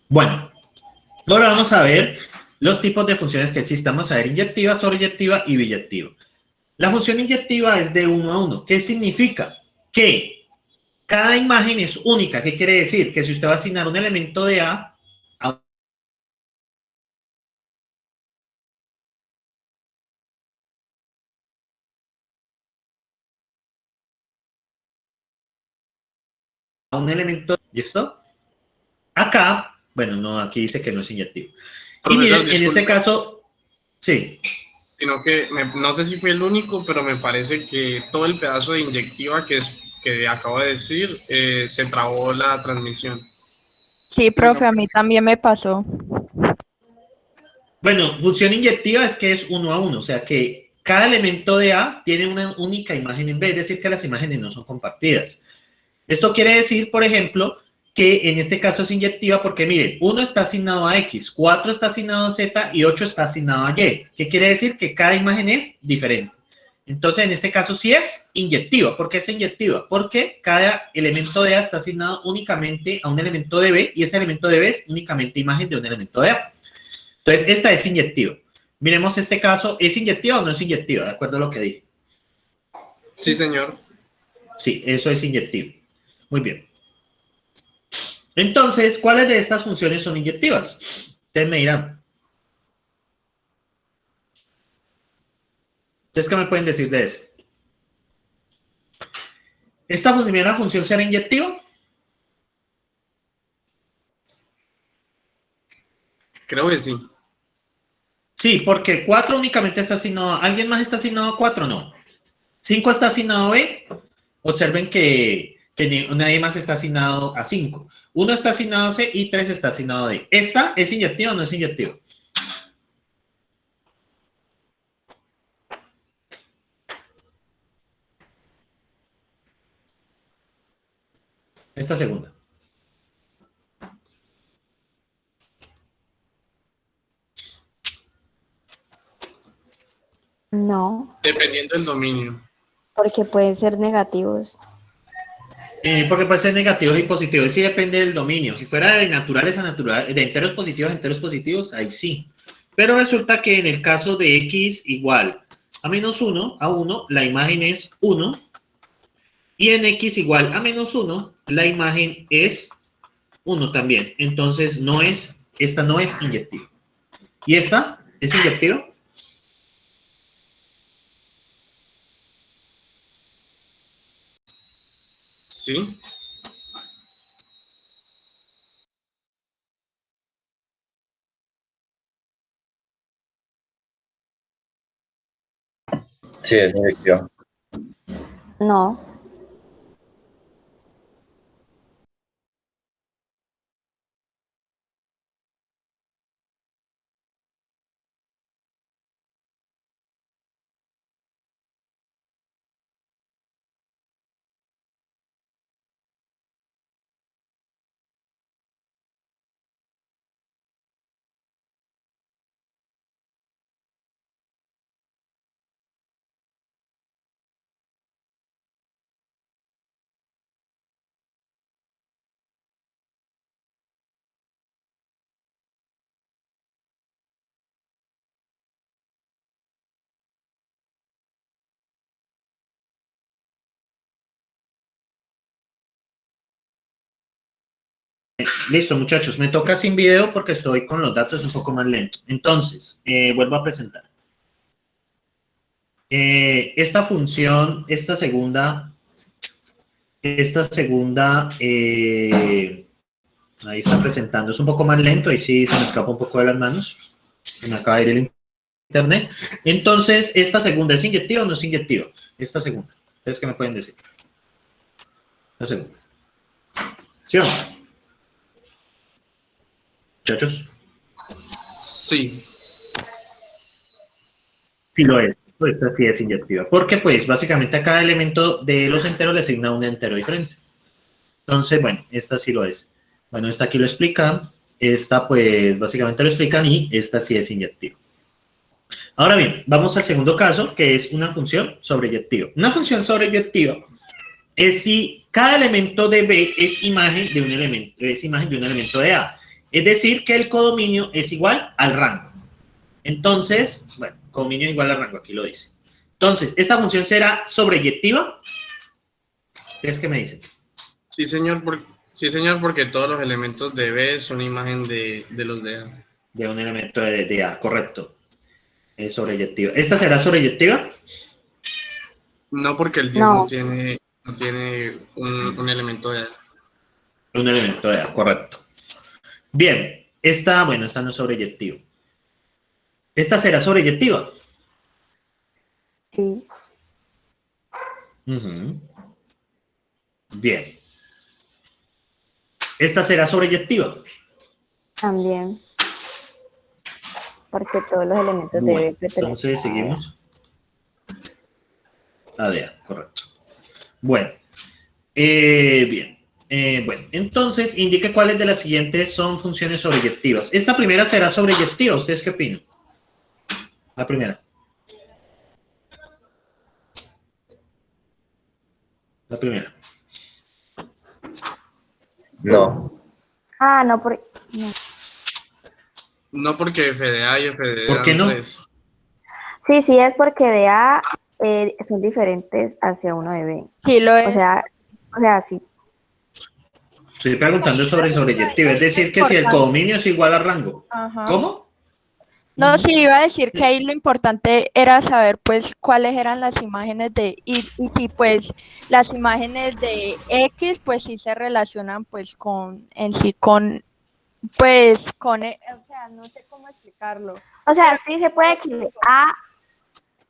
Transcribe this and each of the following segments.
Bueno, ahora vamos a ver los tipos de funciones que existen. Vamos a ver inyectiva, sobreyectiva y biyectiva. La función inyectiva es de 1 a 1. ¿Qué significa? Que cada imagen es única. ¿Qué quiere decir? Que si usted va a asignar un elemento de A un elemento, ¿listo? Acá, bueno, no, aquí dice que no es inyectivo. Y Profesor, miren, en este caso, sí. Sino que no sé si fue el único, pero me parece que todo el pedazo de inyectiva que acabo de decir, se trabó la transmisión. Sí, profe, a mí también me pasó. Bueno, función inyectiva es que es 1 a 1, o sea que cada elemento de A tiene una única imagen en B, es decir, que las imágenes no son compartidas. Esto quiere decir, por ejemplo, que en este caso es inyectiva porque, miren, 1 está asignado a X, 4 está asignado a Z y 8 está asignado a Y. ¿Qué quiere decir? Que cada imagen es diferente. Entonces, en este caso sí es inyectiva. ¿Por qué es inyectiva? Porque cada elemento de A está asignado únicamente a un elemento de B y ese elemento de B es únicamente imagen de un elemento de A. Entonces, esta es inyectiva. Miremos este caso, ¿es inyectiva o no es inyectiva? De acuerdo a lo que dije. Sí, señor. Sí, eso es inyectivo. Muy bien. Entonces, ¿cuáles de estas funciones son inyectivas? Ustedes me dirán. ¿Ustedes qué me pueden decir de eso? ¿Esta primera función será inyectiva? Creo que sí. Sí, porque 4 únicamente está asignado a... ¿Alguien más está asignado a 4? No. 5 está asignado a B. Observen que nadie más está asignado a 5. 1 está asignado a C y 3 está asignado a D. ¿Esta es inyectiva o no es inyectiva? Esta segunda. No, Dependiendo del dominio. porque pueden ser negativos. Porque puede ser negativos y positivos, sí depende del dominio. Si fuera de naturales a naturales, de enteros positivos, ahí sí. Pero resulta que en el caso de x igual a menos 1, a 1, la imagen es 1. Y en x igual a menos 1, la imagen es 1 también. Entonces, esta no es inyectiva. ¿Y esta es inyectiva? Sí. Sí, es inyectiva. No, Listo, muchachos. Me toca sin video porque estoy con los datos un poco más lento. Entonces, vuelvo a presentar. Esta función, esta segunda, ahí está presentando, es un poco más lento, ahí sí se me escapa un poco de las manos, me acaba de ir el internet. Entonces, ¿esta segunda es inyectiva o no es inyectiva? Esta segunda, ¿ustedes qué me pueden decir? La segunda. ¿Sí o no? Muchachos. Sí. Sí lo es. Pues esta sí es inyectiva. Porque, pues, básicamente a cada elemento de los enteros le asigna un entero diferente. Entonces, bueno, esta sí lo es. Bueno, esta aquí lo explican. Esta, pues, básicamente lo explican y esta sí es inyectiva. Ahora bien, vamos al segundo caso, que es una función sobreyectiva. Una función sobreyectiva es si cada elemento de B es imagen de un elemento de A. Es decir, que el codominio es igual al rango. Entonces, bueno, codominio igual al rango, aquí lo dice. Entonces, ¿esta función será sobreyectiva? ¿Ustedes qué me dicen? Sí, señor, sí, señor, porque todos los elementos de B son imagen de los de A. De un elemento de A, correcto. Es sobreyectiva. ¿Esta será sobreyectiva? No, porque el 10 No. no tiene un elemento de A. Un elemento de A, correcto. Bien, esta no es sobreyectiva. ¿Esta será sobreyectiva? Sí. Ujú. Bien. ¿Esta será sobreyectiva? También. Porque todos los elementos Bueno, de B pertenecen entonces a seguimos. A de A, correcto. Bueno, bien. Bueno, entonces indique cuáles de las siguientes son funciones sobreyectivas. Esta primera será sobreyectiva. ¿Ustedes qué opinan? La primera. La primera. No. Ah, no, no. No, porque F de A y F de D ¿Por qué dan no? 3. Sí, es porque de A son diferentes hacia uno de B. Sí, lo es. O sea, sí. Estoy preguntando sobre sobreyectiva. Es decir, que si el codominio es igual a rango. Ajá. ¿Cómo? No, sí, iba a decir que ahí lo importante era saber, pues, cuáles eran las imágenes y si, pues, las imágenes de X, pues, sí se relacionan, pues, o sea, no sé cómo explicarlo. O sea, sí se puede que A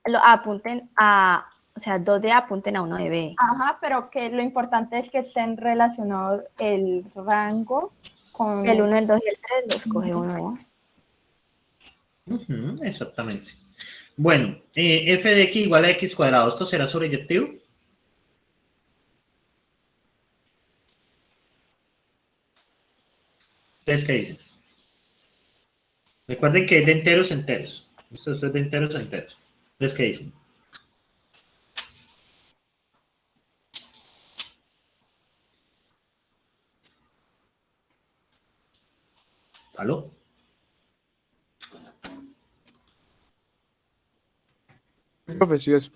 lo apunten a, o sea, 2 de A apunten a 1 de B. Ajá, pero que lo importante es que estén relacionados el rango con El 1, el 2 y el 3 los coge uno de A. Ujú, exactamente. Bueno, f de x igual a x cuadrado. ¿Esto será sobreyectivo? ¿Ustedes qué dicen? Recuerden que es de enteros a enteros. Esto es de enteros a enteros. ¿Ustedes qué dicen? ¿Aló? Profe, sí es.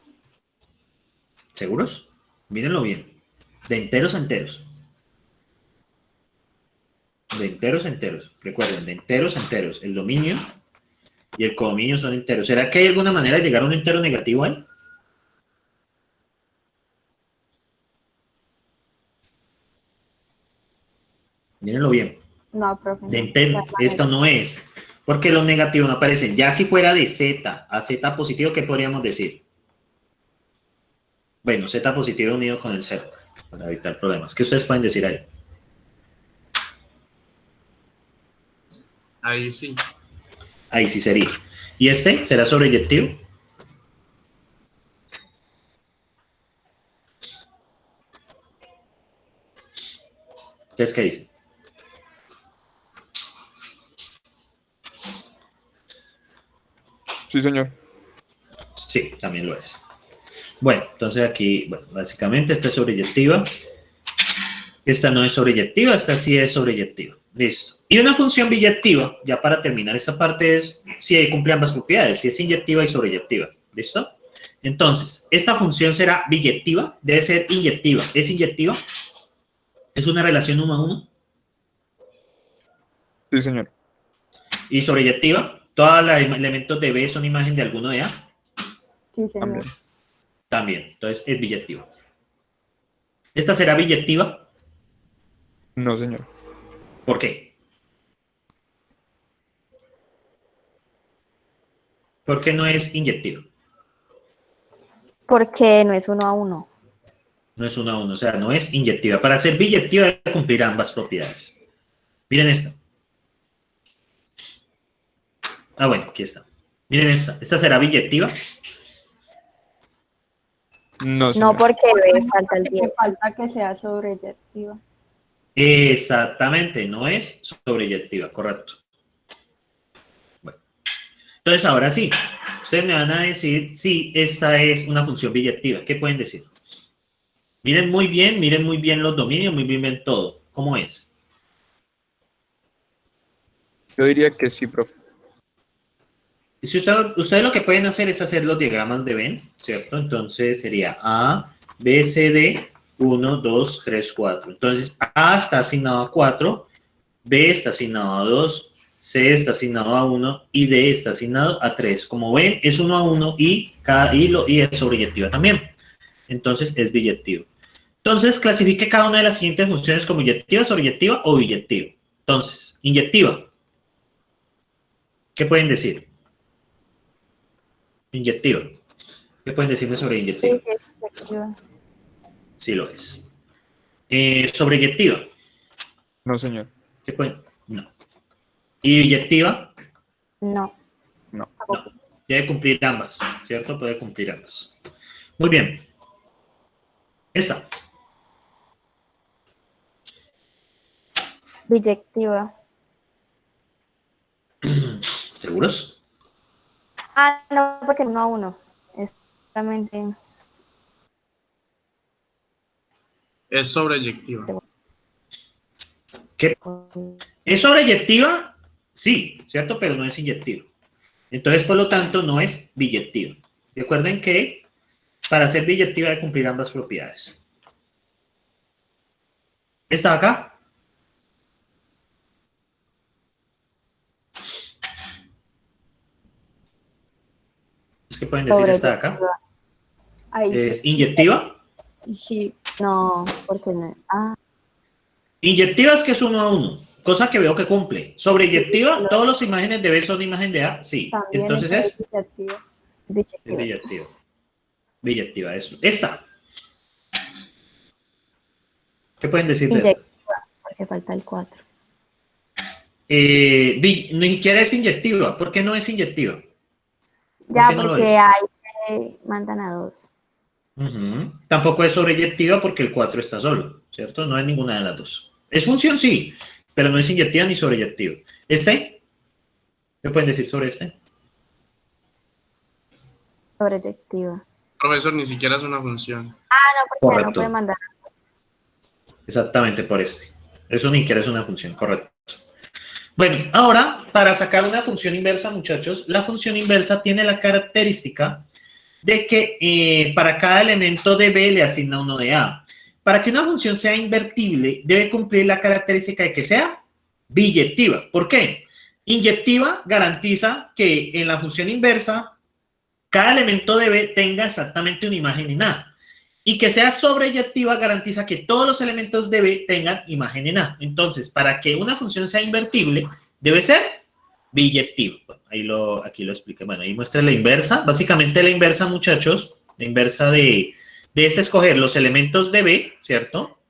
¿Seguros? Mírenlo bien. De enteros a enteros. De enteros a enteros. Recuerden, de enteros a enteros. El dominio y el codominio son enteros. ¿Será que hay alguna manera de llegar a un entero negativo ahí? Mírenlo bien. No, profe. De entero. Esto no es. Porque los negativos no aparecen. Ya si fuera de Z a Z positivo, ¿qué podríamos decir? Bueno, Z positivo unido con el 0. Para evitar problemas. ¿Qué ustedes pueden decir ahí? Ahí sí. Ahí sí sería. ¿Y este será sobreyectivo? ¿Ustedes qué dicen? Sí, señor. Sí, también lo es. Bueno, entonces aquí, bueno, básicamente esta es sobreyectiva. Esta no es sobreyectiva, esta sí es sobreyectiva. Listo. Y una función biyectiva, ya para terminar esta parte, es si cumple ambas propiedades, si es inyectiva y sobreyectiva. ¿Listo? Entonces, esta función será biyectiva, debe ser inyectiva. ¿Es inyectiva? ¿Es una relación 1 a 1? Sí, señor. ¿Y sobreyectiva? ¿Todos los elementos de B son imagen de alguno de A? Sí, señor. También. También, entonces es biyectiva. ¿Esta será biyectiva? No, señor. ¿Por qué? ¿Por qué no es inyectiva? Porque no es 1 a 1. No es 1 a 1, o sea, no es inyectiva. Para ser biyectiva debe cumplir ambas propiedades. Miren esta. Ah, bueno, aquí está. Miren esta. ¿Esta será biyectiva? No, señor. No, porque B falta el 10. Que falta que sea sobreyectiva. Exactamente, no es sobreyectiva, correcto. Bueno, entonces ahora sí, ustedes me van a decir si esta es una función biyectiva. ¿Qué pueden decir? Miren muy bien los dominios, muy bien todo. ¿Cómo es? Yo diría que sí, profe. Y si ustedes lo que pueden hacer es hacer los diagramas de Venn, ¿cierto? Entonces sería A, B, C, D, 1, 2, 3, 4. Entonces A está asignado a 4, B está asignado a 2, C está asignado a 1 y D está asignado a 3. Como ven, es 1 a 1 y cada hilo y es sobreyectiva también. Entonces es biyectivo. Entonces clasifique cada una de las siguientes funciones como inyectiva, sobreyectiva o biyectiva. Entonces, inyectiva. ¿Qué pueden decir? Inyectiva. ¿Qué pueden decirme sobre inyectiva? Sí, es inyectiva. Sí lo es. Sobreyectiva. No, señor. ¿Qué pueden? No. ¿Y biyectiva? No. No. No. Debe cumplir ambas, ¿cierto? Puede cumplir ambas. Muy bien. Esta. Biyectiva. ¿Seguros? Ah, no, porque 1 a 1. Es solamente. Es sobreyectiva. ¿Qué? ¿Es sobreyectiva? Sí, ¿cierto? Pero no es inyectiva. Entonces, por lo tanto, no es biyectiva. Recuerden que para ser biyectiva debe cumplir ambas propiedades. ¿Está acá? ¿Qué pueden decir esta acá? Ahí. ¿Es inyectiva? Sí, no, porque no. Ah, Inyectiva es que es 1 a 1, cosa que veo que cumple. Sobreyectiva, todas las imágenes de B son imagen de A, sí. también Entonces es biyectiva. Es biyectiva. Biyectiva, eso. Esta. ¿Qué pueden decir de esta? Inyectiva, porque falta el 4. Ni siquiera es inyectiva. ¿Por qué no es inyectiva? Ya, qué no lo porque es? ahí se mandan a 2. Ujú. Tampoco es sobreyectiva porque el 4 está solo, ¿cierto? No hay ninguna de las dos. Es función, sí, pero no es inyectiva ni sobreyectiva. ¿Este? ¿Qué pueden decir sobre este? Sobreyectiva. Profesor, ni siquiera es una función. No, porque Correcto. no puede mandar. Exactamente por este. Eso ni siquiera es una función, correcto. Bueno, ahora, para sacar una función inversa, muchachos, la función inversa tiene la característica de que para cada elemento de B le asigna uno de A. Para que una función sea invertible, debe cumplir la característica de que sea biyectiva. ¿Por qué? Inyectiva garantiza que en la función inversa, cada elemento de B tenga exactamente una imagen en A. Y que sea sobreyectiva garantiza que todos los elementos de B tengan imagen en A. Entonces, para que una función sea invertible, debe ser biyectiva. Bueno, aquí lo expliqué. Bueno, ahí muestra la inversa. Básicamente la inversa, muchachos, la inversa de escoger los elementos de B, ¿cierto?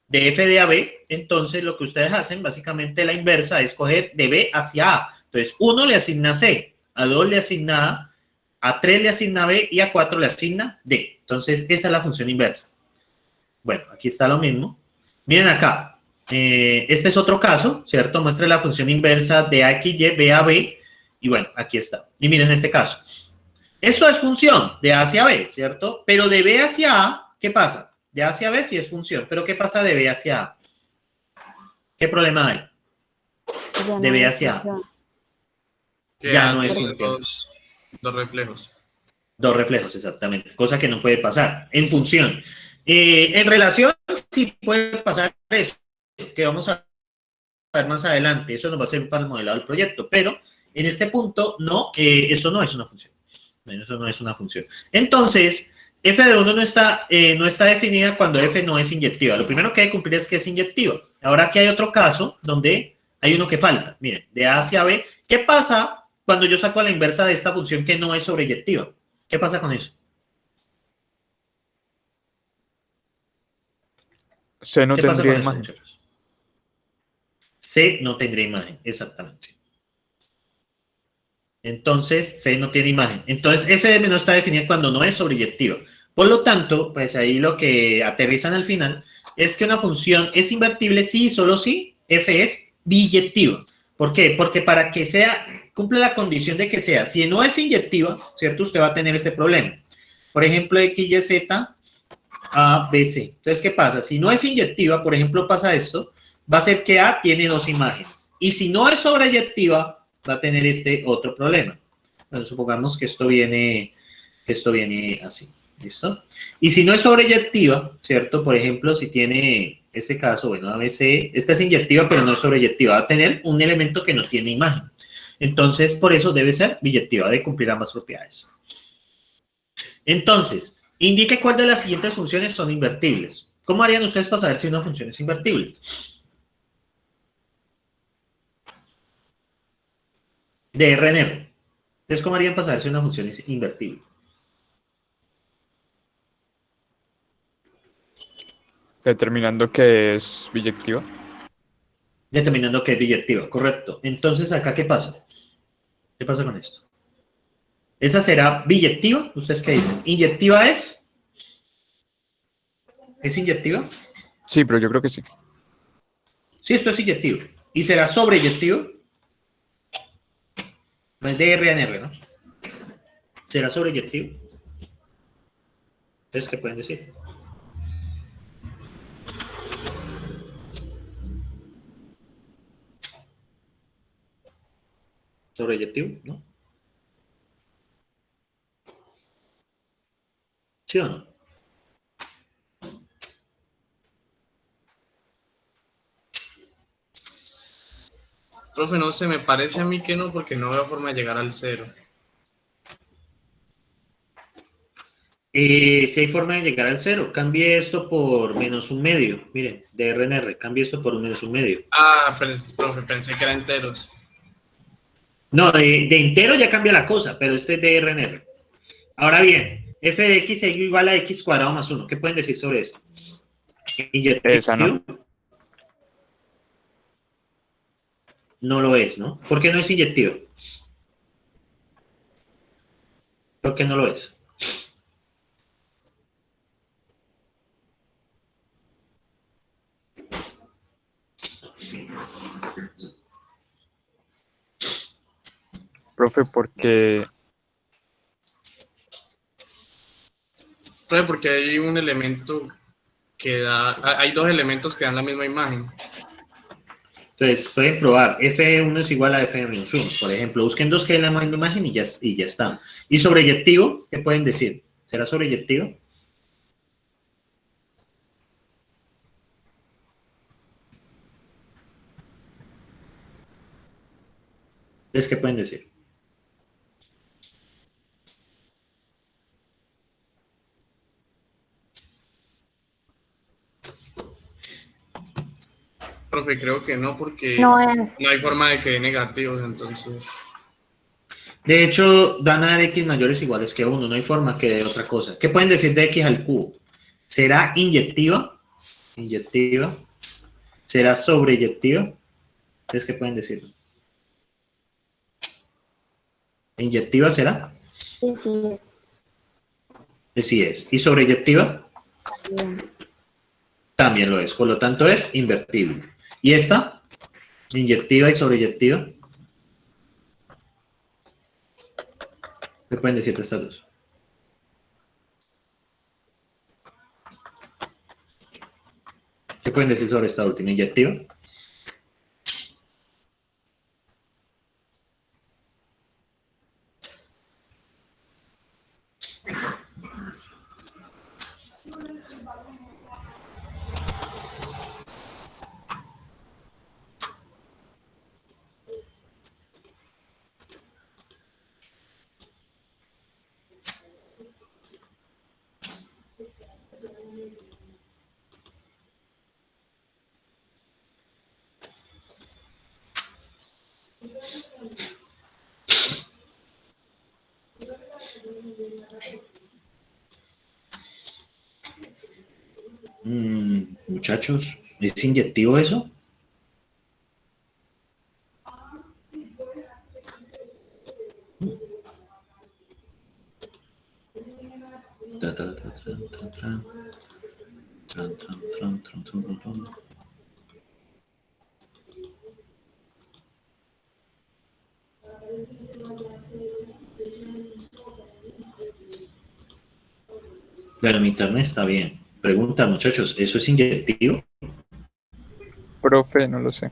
De F de AB. Entonces, lo que ustedes hacen, básicamente la inversa es coger de B hacia A. Entonces, 1 le asigna C, a 2 le asigna A 3 le asigna B y a 4 le asigna D. Entonces, esa es la función inversa. Bueno, aquí está lo mismo. Miren acá. Este es otro caso, ¿cierto? Muestra la función inversa de A, X, Y, B a B. Y bueno, aquí está. Y miren este caso. Esto es función de A hacia B, ¿cierto? Pero de B hacia A, ¿qué pasa? De A hacia B sí es función. Pero ¿qué pasa de B hacia A? ¿Qué problema hay? De B hacia A. Ya no es función. Dos reflejos. Dos reflejos, exactamente. Cosa que no puede pasar en función. En relación, sí puede pasar eso, que vamos a ver más adelante. Eso nos va a servir para el modelado del proyecto. Pero en este punto, no, eso no es una función. Eso no es una función. Entonces, f de 1 no está definida cuando f no es inyectiva. Lo primero que hay que cumplir es que es inyectiva. Ahora aquí hay otro caso donde hay uno que falta. Miren, de A hacia B. ¿Qué pasa cuando yo saco a la inversa de esta función que no es sobreyectiva? ¿Qué pasa con eso? C no ¿Qué pasa tendría con eso, imagen. muchachos? C no tendría imagen, exactamente. Entonces, C no tiene imagen. Entonces, f de no está definida cuando no es sobreyectiva. Por lo tanto, pues ahí lo que aterrizan al final es que una función es invertible si y solo si f es biyectiva. ¿Por qué? Porque para que cumple la condición de que sea, si no es inyectiva, ¿cierto? Usted va a tener este problema. Por ejemplo, X, Y, Z, A, B, C. Entonces, ¿qué pasa? Si no es inyectiva, por ejemplo, pasa esto, va a ser que A tiene dos imágenes. Y si no es sobreyectiva, va a tener este otro problema. Bueno, supongamos que esto viene así. ¿Listo? Y si no es sobreyectiva, ¿cierto? Por ejemplo, si tiene este caso, bueno, ABC, esta es inyectiva, pero no es sobreyectiva, va a tener un elemento que no tiene imagen. Entonces, por eso debe ser biyectiva, debe cumplir ambas propiedades. Entonces, indique cuál de las siguientes funciones son invertibles. ¿Cómo harían ustedes para saber si una función es invertible? De R en R. Entonces, ¿cómo harían para saber si una función es invertible? Determinando que es biyectiva. Determinando que es biyectiva, correcto. Entonces, ¿acá qué pasa? ¿Qué pasa con esto? Esa será biyectiva. ¿Ustedes qué dicen? ¿Inyectiva es? ¿Es inyectiva? Sí, pero yo creo que sí. Sí, esto es inyectivo. ¿Y será sobreyectivo? No es de R en R, ¿no? ¿Será sobreyectivo? Entonces, ¿qué pueden decir? ¿Sobreyectivo? ¿No? ¿Sí o no? Profe, no sé, me parece a mí que no, porque no veo forma de llegar al 0. Si hay forma de llegar al 0, cambie esto por menos un medio. Miren, de R en R, cambie esto por menos un medio. Ah, pero profe, pensé que era enteros. No, de entero ya cambia la cosa, pero este es de R en R. Ahora bien, f de x es igual a x cuadrado más 1. ¿Qué pueden decir sobre esto? Esa no. No lo es, ¿no? ¿Por qué no es inyectivo? ¿Por qué no lo es? Profe, porque Profe, porque hay un elemento que da, hay dos elementos que dan la misma imagen. Entonces, pueden probar, f1 es igual a f-1. Por ejemplo, busquen dos que den la misma imagen y ya está. ¿Y sobreyectivo? ¿Qué pueden decir? ¿Será sobreyectivo? ¿Ustedes qué pueden decir? Profe, creo que no, porque No es. no hay forma de que dé negativos, entonces. De hecho, dan a dar x mayores o iguales que 1. No hay forma que dé otra cosa. ¿Qué pueden decir de x al cubo? ¿Será inyectiva? Inyectiva. ¿Será sobreyectiva? ¿Ustedes qué pueden decir? ¿Inyectiva será? Sí, sí es. Sí es. ¿Y sobreyectiva? Bien. También lo es. Por lo tanto, es invertible. ¿Y esta? Inyectiva y sobreyectiva. ¿Qué pueden decir de estas dos? ¿Qué pueden decir sobre esta última? ¿Inyectiva? Muchachos, ¿es inyectivo eso? Pero mi internet está bien. Pregunta, muchachos, ¿eso es inyectivo? profe, no lo sé.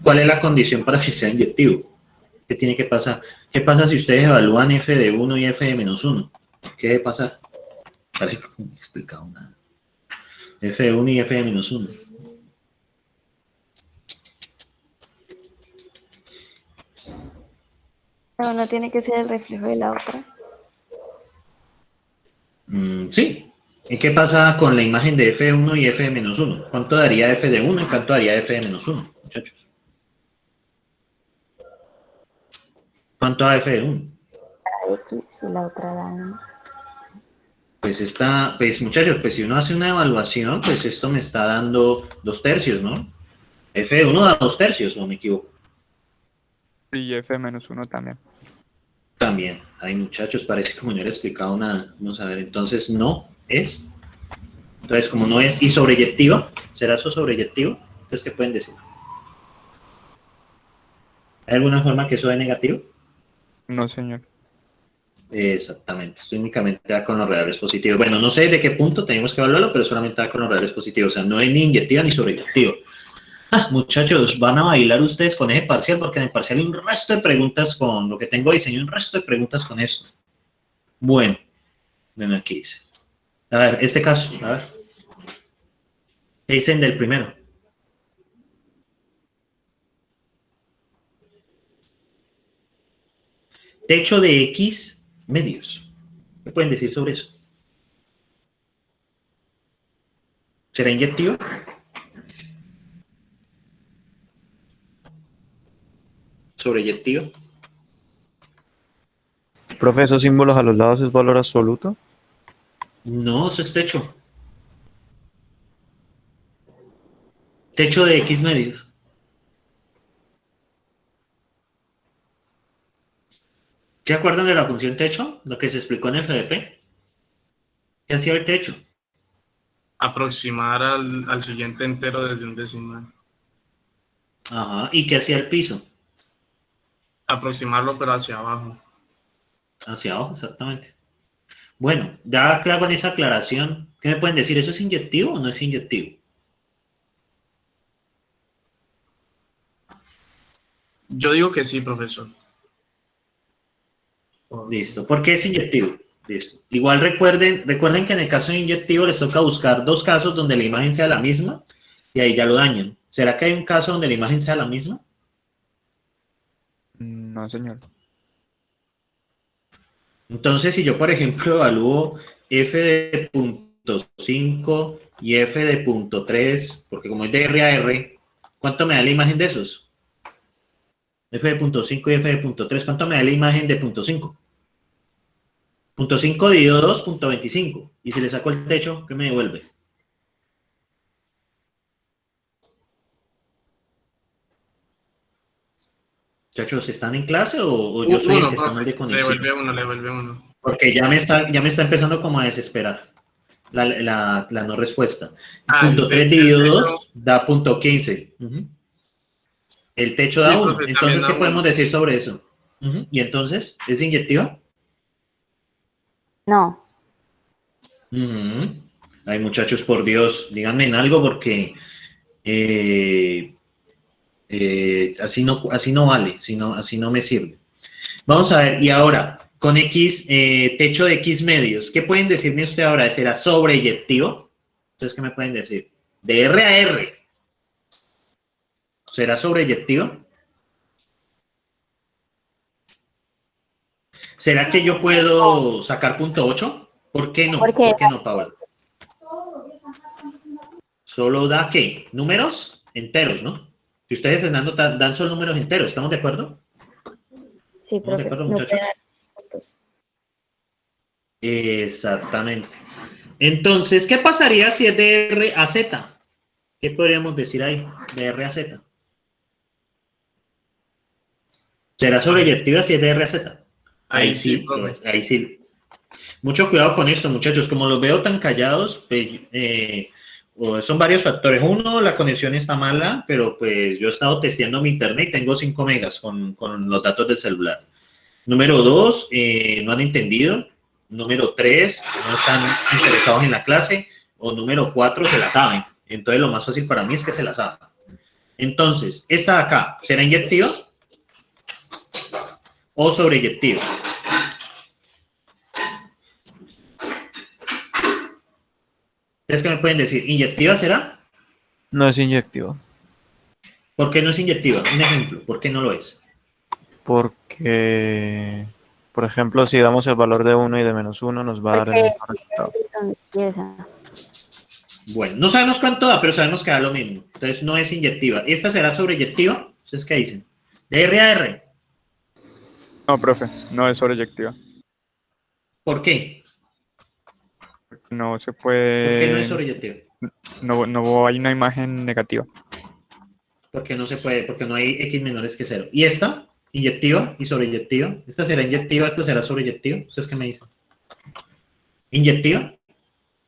¿Cuál es la condición para que sea inyectivo? ¿Qué tiene que pasar? ¿Qué pasa si ustedes evalúan f de 1 y f de menos 1? ¿Qué debe pasar? Parece que no he explicado nada. F de 1 y f de menos 1. Pero no tiene que ser el reflejo de la otra. Sí. ¿Y qué pasa con la imagen de f de 1 y f de menos 1? ¿Cuánto daría f de 1 y cuánto daría f de menos 1, muchachos? ¿Cuánto da f de 1? La X y la otra da 1. Pues muchachos, pues si uno hace una evaluación, pues esto me está dando 2/3, ¿no? F de 1 da 2/3, ¿o me equivoco? Y f menos 1 también. También. Ay, muchachos, parece como no hubiera explicado nada. Vamos a ver, entonces no es. Entonces, como no es, y sobreyectiva, ¿será eso sobreyectivo? Entonces, ¿qué pueden decir? ¿Hay alguna forma que eso dé negativo? No, señor. Exactamente, esto únicamente da con los reales positivos. Bueno, no sé de qué punto tenemos que evaluarlo, pero solamente da con los reales positivos. O sea, no es ni inyectiva ni sobreyectiva. Muchachos, van a bailar ustedes con ese parcial, porque en el parcial hay un resto de preguntas con lo que tengo diseñado, un resto de preguntas con esto. Bueno, aquí dice. A ver, este caso, a ver. ¿Qué dicen del primero? Techo de X medios. ¿Qué pueden decir sobre eso? ¿Será inyectivo? ¿Sobreyectivo? Profe, ¿esos símbolos a los lados es valor absoluto? No, eso es techo. Techo de X medios. ¿Se acuerdan de la función techo? Lo que se explicó en FDP. ¿Qué hacía el techo? Aproximar al siguiente entero desde un decimal. Ajá. ¿Y qué hacía el piso? Aproximarlo, pero hacia abajo. Hacia abajo, exactamente. Bueno, ya claro con esa aclaración, ¿qué me pueden decir? ¿Eso es inyectivo o no es inyectivo? Yo digo que sí, profesor. Listo. ¿Por qué es inyectivo? Listo. Igual recuerden que en el caso de inyectivo les toca buscar dos casos donde la imagen sea la misma y ahí ya lo dañan. ¿Será que hay un caso donde la imagen sea la misma? No, señor. Entonces, si yo, por ejemplo, evalúo f de punto 5 y f de punto 3, porque como es de R a R, ¿cuánto me da la imagen de esos? F de punto 5 y f de punto 3, ¿cuánto me da la imagen de punto 5? Punto 5 dividido 2, punto 25. Y si le saco el techo, ¿qué me devuelve? Muchachos, ¿están en clase o yo soy el que está mal de conexión? Le devuelve uno. Porque ya me está empezando como a desesperar la no respuesta. Punto 3 dividido 2 da punto 15. El techo da 1. Entonces, ¿qué podemos decir sobre eso? ¿Y entonces? ¿Es inyectiva? No. Ay, muchachos, por Dios, díganme en algo porque así no vale, así no me sirve. Vamos a ver, y ahora, con X, techo de X medios, ¿qué pueden decirme usted ahora? ¿Será sobreyectivo? Entonces, ¿qué me pueden decir? De R a R. ¿Será sobreyectivo? ¿Será que yo puedo sacar punto 8? ¿Por qué no? ¿Por qué no, Paola? Solo da, ¿qué? ¿Números? Enteros, ¿no? Si ustedes dan solo números enteros, ¿estamos de acuerdo? Sí, ¿Estamos de acuerdo, muchachos? Exactamente. Entonces, ¿qué pasaría si es de R a Z? ¿Qué podríamos decir ahí? De R a Z. ¿Será sobreyectiva si es de R a Z? Ahí sí, ahí sí. Mucho cuidado con esto, muchachos. Como los veo tan callados, pues, son varios factores. Uno, la conexión está mala, pero pues yo he estado testeando mi internet y tengo 5 megas con los datos del celular. Número 2, no han entendido. Número 3, no están interesados en la clase. O número 4, se la saben. Entonces lo más fácil para mí es que se la saben. Entonces, esta de acá, ¿será inyectiva o sobreyectiva? ¿Ustedes qué me pueden decir? ¿Inyectiva será? No es inyectivo. ¿Por qué no es inyectiva? Un ejemplo, ¿por qué no lo es? Porque, por ejemplo, si damos el valor de 1 y de -1, nos va a dar el mismo resultado. ¿Dónde empieza? Bueno, no sabemos cuánto da, pero sabemos que da lo mismo. Entonces no es inyectiva. ¿Esta será sobreyectiva? ¿Ustedes qué dicen? ¿De R a R? No, profe, no es sobreyectiva. ¿Por qué? No se ¿Por qué no es puede. sobreyectiva? No hay una imagen negativa. Porque no se puede, porque no hay X menores que 0. ¿Y esta? Inyectiva y sobreyectiva. ¿Esta será inyectiva, esta será sobreyectiva? ¿Ustedes qué me dicen? ¿Inyectiva?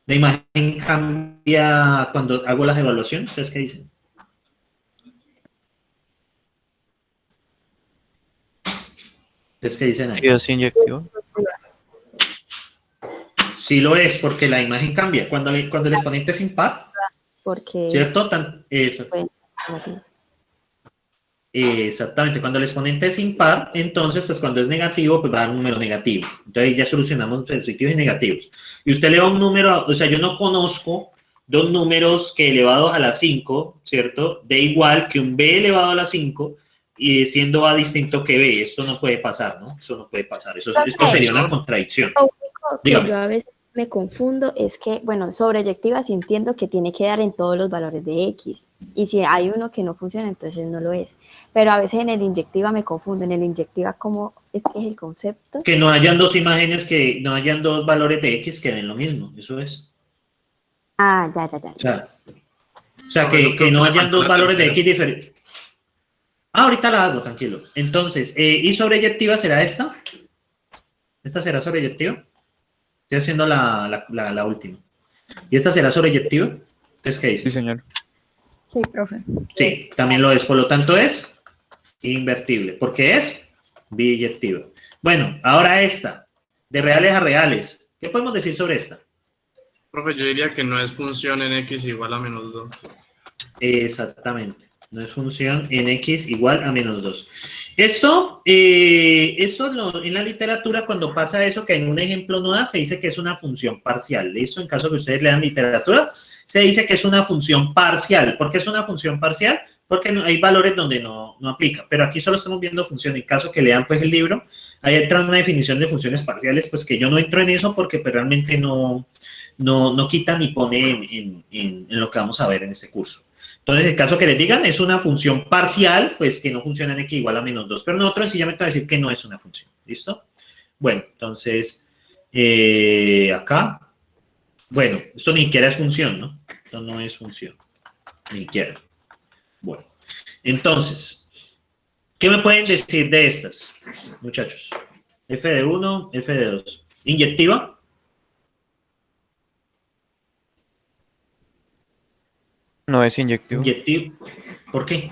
¿La imagen cambia cuando hago las evaluaciones? ¿Ustedes qué dicen? ¿Ustedes qué dicen ahí? Sí, es inyectivo. Sí lo es, porque la imagen cambia. Cuando el exponente es impar, Porque ¿cierto? Eso. negativos. Exactamente, cuando el exponente es impar, entonces, pues cuando es negativo, pues va a dar un número negativo. Entonces ya solucionamos positivos y negativos. Y usted le da un número, o sea, yo no conozco dos números que elevados a la 5, ¿cierto? De igual que un b elevado a la 5, y siendo a distinto que b. Esto no puede pasar, ¿no? Eso no puede pasar. Esto sería una contradicción. Lo único que Dígame. yo a veces me confundo es que, bueno, sobreyectiva sí entiendo que tiene que dar en todos los valores de X. Y si hay uno que no funciona, entonces no lo es. Pero a veces en el inyectiva me confundo. En el inyectiva, ¿cómo es que es el concepto? Que no hayan dos imágenes, que no hayan dos valores de X que den lo mismo. Eso es. Ah, ya. O sea, que no hayan dos valores de X diferentes. Ah, ahorita la hago, tranquilo. Entonces, ¿y sobreyectiva será esta? ¿Esta será sobreyectiva? Estoy haciendo la última. ¿Y esta será sobreyectiva? ¿Ustedes qué Sí, dicen? señor. Sí, profe. Sí, también lo es. Por lo tanto, es invertible. Porque es biyectiva. Bueno, ahora esta. De reales a reales. ¿Qué podemos decir sobre esta? Profe, yo diría que no es función en x igual a -2. Exactamente. No es función en x igual a -2. Esto en la literatura, cuando pasa eso, que en un ejemplo no da, se dice que es una función parcial. ¿Listo? En caso que ustedes lean literatura, se dice que es una función parcial. ¿Por qué es una función parcial? Porque hay valores donde no aplica. Pero aquí solo estamos viendo función. En caso que lean pues el libro, ahí entra una definición de funciones parciales, pues que yo no entro en eso porque pues, realmente no quita ni pone en lo que vamos a ver en este curso. Entonces, en caso que les digan, es una función parcial, pues que no funciona en x igual a -2. Pero nosotros sencillamente va a decir que no es una función. ¿Listo? Bueno, entonces, acá. Bueno, esto ni siquiera es función, ¿no? Esto no es función. Ni siquiera. Bueno, entonces, ¿qué me pueden decir de estas, muchachos? F de 1, F de 2. ¿Inyectiva? No es inyectivo. Inyectivo. ¿Por qué?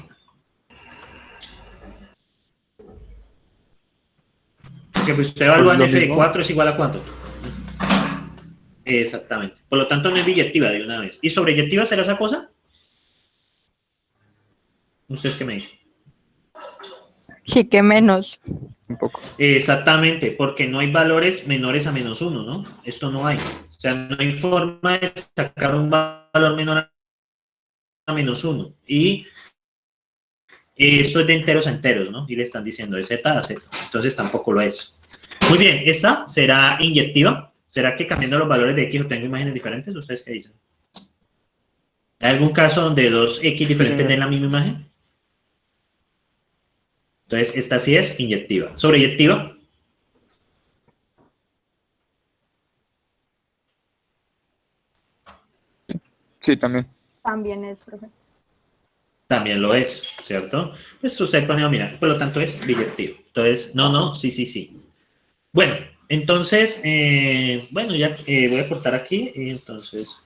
Porque pues usted evalúa en Lo F de mismo. 4 es igual a ¿cuánto? Exactamente. Por lo tanto, no es biyectiva de una vez. ¿Y sobreyectiva será esa cosa? ¿Ustedes qué me dicen? Sí, que menos. Un poco. Exactamente, porque no hay valores menores a -1, ¿no? Esto no hay. O sea, no hay forma de sacar un valor menor a -1. Y esto es de enteros a enteros, ¿no? Y le están diciendo de Z a Z. Entonces tampoco lo es. Muy bien, ¿esta será inyectiva? ¿Será que cambiando los valores de X obtengo imágenes diferentes? ¿Ustedes qué dicen? ¿Hay algún caso donde dos X diferentes den la misma imagen? Entonces, esta sí es inyectiva. ¿Sobreyectiva? Sí, también. También es, profe. También lo es, ¿cierto? Pues usted pone, mira, por lo tanto es biyectivo. Entonces, no, sí. Bueno, entonces, bueno, ya voy a cortar aquí y entonces